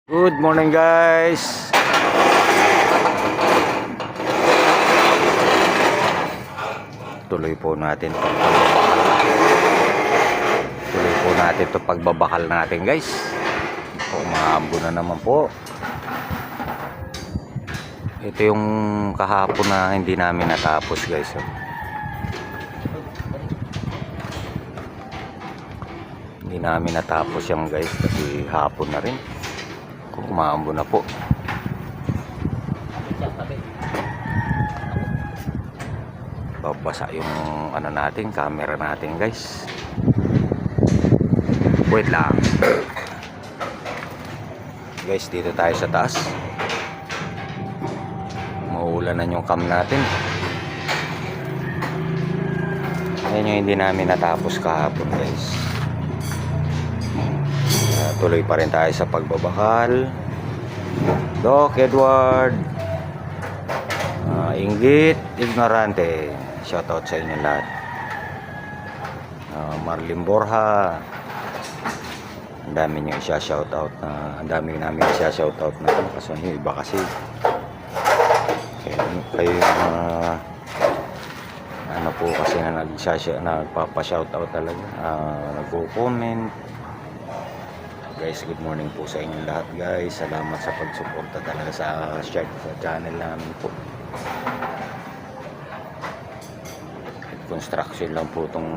Good morning guys. Tuloy po natin to pagbabakal natin guys. Umaambon na naman po. Ito yung kahapon na hindi namin natapos guys. Hindi namin natapos yan guys kasi hapon na rin. Umaambon na po. Babasa yung ano natin, camera natin guys. Wait lang. Guys, dito tayo sa taas. Mauulanan yung cam natin. Ayan yung hindi namin natapos kahapon guys. Tuloy pa rin tayo sa pagbabakal. Doc Edward, Inggit Ignorante, shoutout sa inyo lahat. Marlin Borja, ang dami nyo isa-shoutout na, ang dami namin isa-shoutout na kasi yung iba kasi kayo yung ano po kasi na nagpapa-shoutout talaga, nagko-comment. Guys, good morning po sa inyo lahat guys. Salamat sa pagsuporta talaga sa channel namin po. Construction lang po itong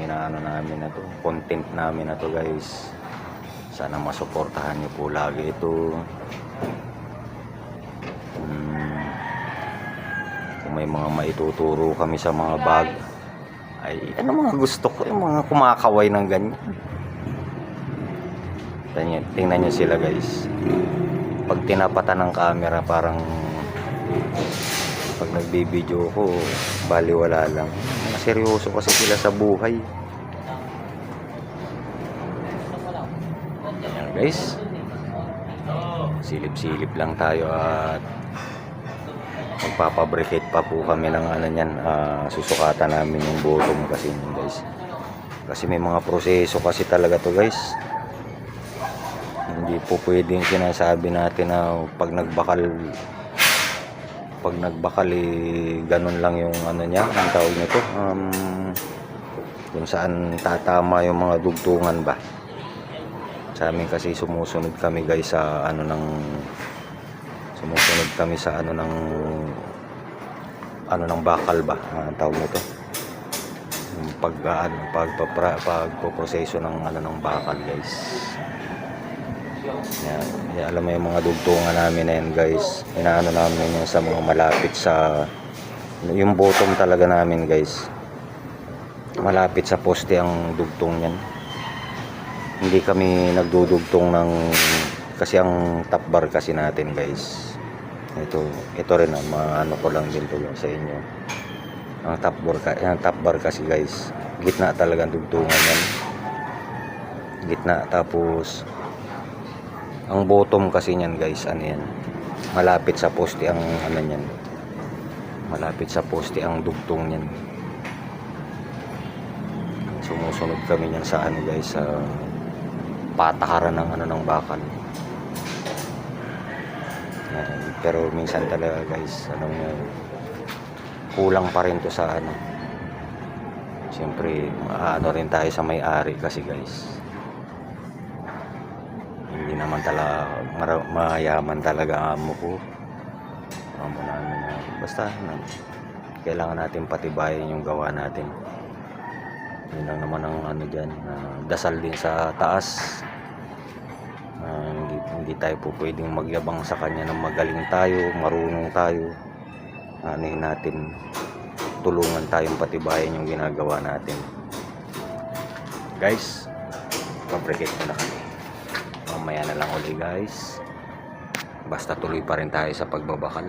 inaano namin na to, content namin na to guys. Sana masuportahan nyo po lagi ito. Kung may mga maituturo kami sa mga bag, ay ano mga gusto ko, yung mga kumakaway ng ganyan. Tingnan nyo sila guys. Pag tinapatan ng camera, parang pag nagbibideo ko, baliwala lang. Seryoso kasi sila sa buhay. Ayan guys, silip-silip lang tayo at magpapabricate pa po kami ng ano yan. Susukatan namin yung bottom kasi guys. Kasi may mga proseso kasi talaga to guys. Hindi po pwedeng sinasabi natin na pag nagbakal ganun lang yung ano niya, ang tawag nito, kung saan tatama yung mga dugtungan ba. Sa amin kasi sumusunod kami guys sa ano ng bakal ba, ang tawag nito, yung pagpoproseso ng ano ng bakal guys. Yan, alam mo yung mga dugtungan namin na yan guys, inaano namin yung sa mga malapit sa yung bottom talaga namin guys, malapit sa poste ang dugtong yan. Hindi kami nagdudugtong ng, kasi ang top bar kasi natin guys, ito rin ang ano ko lang din to sa inyo, ang top bar kasi guys, gitna talaga ang dugtungan yan, gitna. Tapos ang bottom kasi niyan guys, ano yan, malapit sa poste ang ano niyan, malapit sa poste ang dugtong niyan. Sumusunod kami niyan sa ano guys, sa patakaran ng ano ng bakal. Yan. Pero minsan talaga guys, kulang pa rin to sa ano. Siyempre ano rin tayo sa may-ari kasi guys, hindi naman talaga mayaman talaga amo ko. Amo namin na basta kailangan natin patibayin yung gawa natin. Yun lang naman ang ano dyan, dasal din sa taas. Hindi tayo po pwedeng magyabang sa kanya na magaling tayo, marunong tayo. Anuhin natin, tulungan tayong patibayin yung ginagawa natin guys. Fabricate na kami, mamaya na lang ulit guys. Basta tuloy pa rin tayo sa pagbabakal.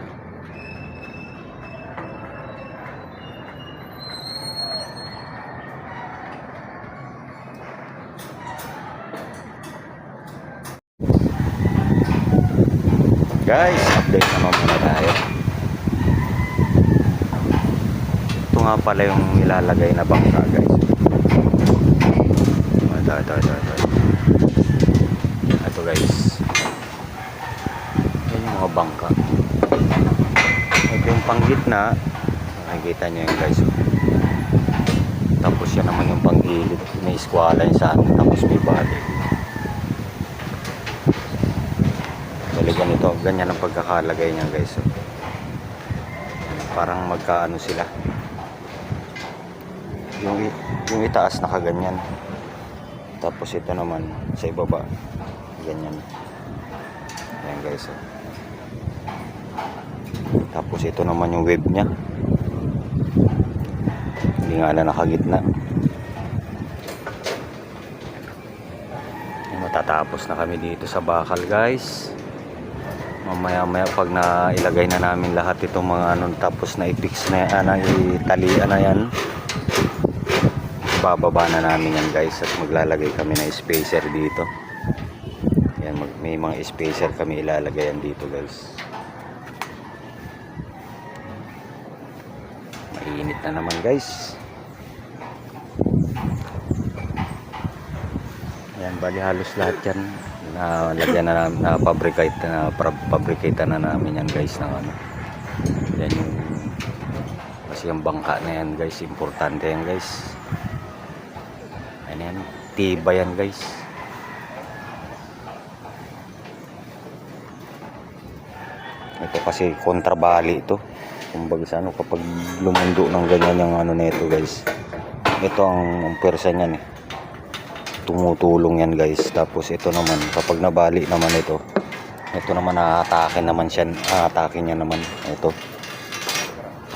Guys, update naman muna tayo. Ito nga pala yung ilalagay na bangka guys. Ito guys, bangka. Ito yung panggitna, nakikita nyo yun guys. Tapos yan naman yung panggilid, may eskwala yun sa atin, tapos may bali. Bali ganito, ganyan ang pagkakalagay niya guys. Parang magkaano sila, yung itaas nakaganyan, tapos ito naman sa ibaba ganyan. Ayan guys. Tapos ito naman yung web nya, hindi nga na nakagitna. Matatapos na kami dito sa bakal guys. Mamaya pag nailagay na namin lahat itong mga ano, tapos na i-fix na yan, italian na yan, bababa na namin yan guys, at maglalagay kami na spacer dito. Yan, may mga spacer kami ilalagay yan dito guys. Mainit na naman guys. Yan, bali halos lahat yan na lagyan na namin, na fabricate na namin yan guys ng ano. Yan yung, kasi yung bangka na yan guys, importante yan guys. Yan, tiba yan guys. Ito kasi kontrabali ito, kumbaga sa ano, kapag lumundo ng ganyan yung ano nito guys, ito ang pwersa niyan eh, tumutulong yan guys. Tapos ito naman kapag nabali naman ito naman aatake naman siya, aatake niya naman ito,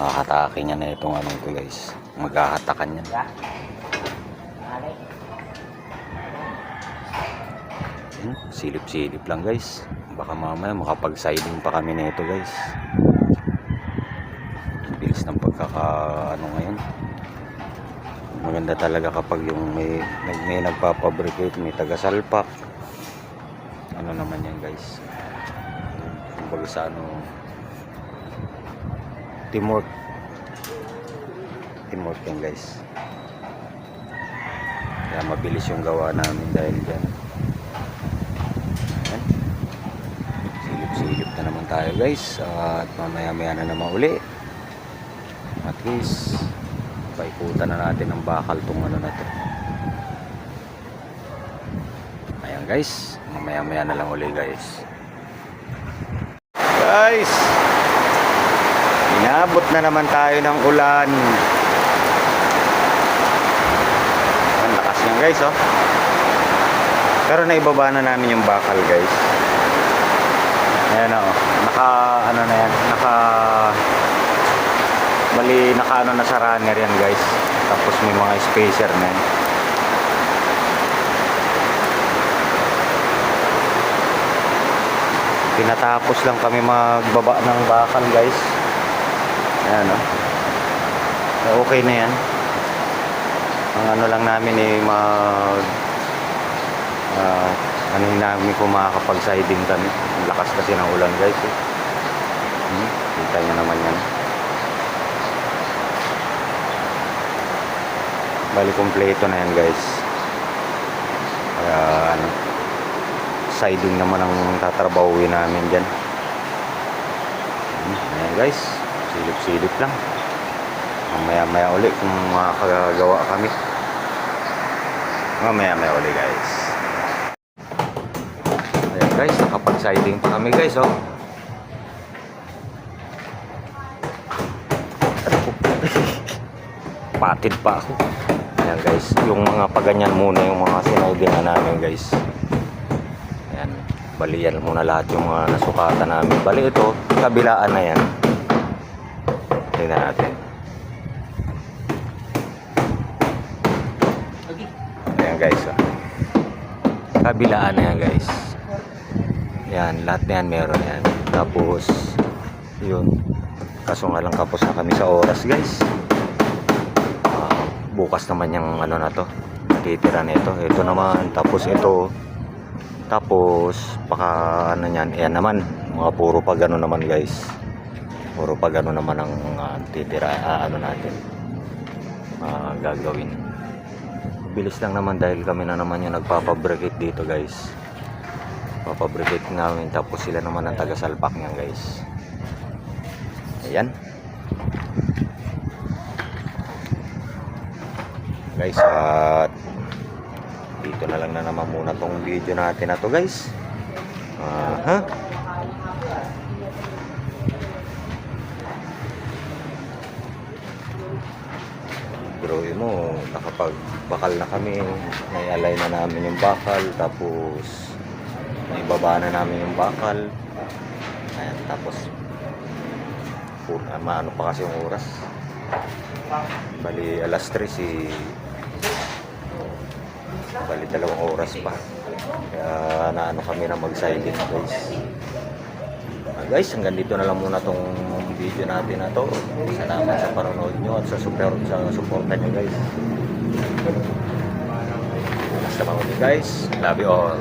aatake niya na itong anong to guys, maghahatakan yan. Silip-silip lang guys, baka mamaya makapag-siding pa kami na ito guys. Bilis ng pagkakaano ngayon. Maganda talaga kapag yung may nagpapabricate, may taga-salpak. Ano naman yan guys, kumbaga sa ano, teamwork yan guys. Kaya mabilis yung gawa namin dahil dyan. Silip-silip na naman tayo guys, at mamaya na naman uli. At least paikutan na natin ang bakal tong ano na to. Ayan guys, mamaya na lang uli guys. Guys, inabot na naman tayo ng ulan. Ang lakas niyan guys oh. Pero naibaba na namin yung bakal guys. Ayan oh, naka ano na sa runner yan guys. Tapos may mga spacer na yan. Pinatapos lang kami magbaba ng bakal guys. Ayan o. Okay na yan. Ang ano lang namin eh, ano namin kung makakapag-siding kami. Ang lakas kasi ng ulan guys eh. Kita nyo naman yan. Bali kompleto na yan guys. Kaya ano, siding naman ang tatrabahuin namin dyan. Ayan guys, silip-silip lang. Mamaya uli kung makakagawa kami. Mamaya uli guys. Ayan guys, nakapag-siding pa kami guys oh. Patid pa ako. Ayan guys, yung mga paganyan muna yung mga siniding na namin guys. Ayan, bali yan muna lahat yung mga nasukatan namin. Bali ito, kabilaan na yan. Tingnan natin. Ayan guys oh. Kabilaan na yan guys. Ayan, lahat na yan meron yan. Tapos yun, kaso nga lang kapos na kami sa oras guys. Bukas naman yung ano na to, titira nito. Ito naman, tapos ito, tapos paka ano yan, ayan naman, mga puro pa gano naman guys. Puro pa gano naman ang titira, ano natin gagawin. Bilis lang naman dahil kami na naman yung nagpapabricate dito guys. papabrigate namin, tapos sila naman ang taga-salpak niyan guys. Ayan guys, at dito na lang na naman muna tong video natin na to guys. Pero yun mo, nakapagbakal na kami, naialay na namin yung bakal, tapos naibaba na namin yung bakal. Ayan, tapos maano pa kasi yung oras, bali alas 3 bali 2 oras pa, kaya naano kami na mag-silent guys. Guys, hanggang dito na lang muna tong video natin na to. Salamat sa panonood nyo at sa suporta nyo guys. Basta mga guys, love you all.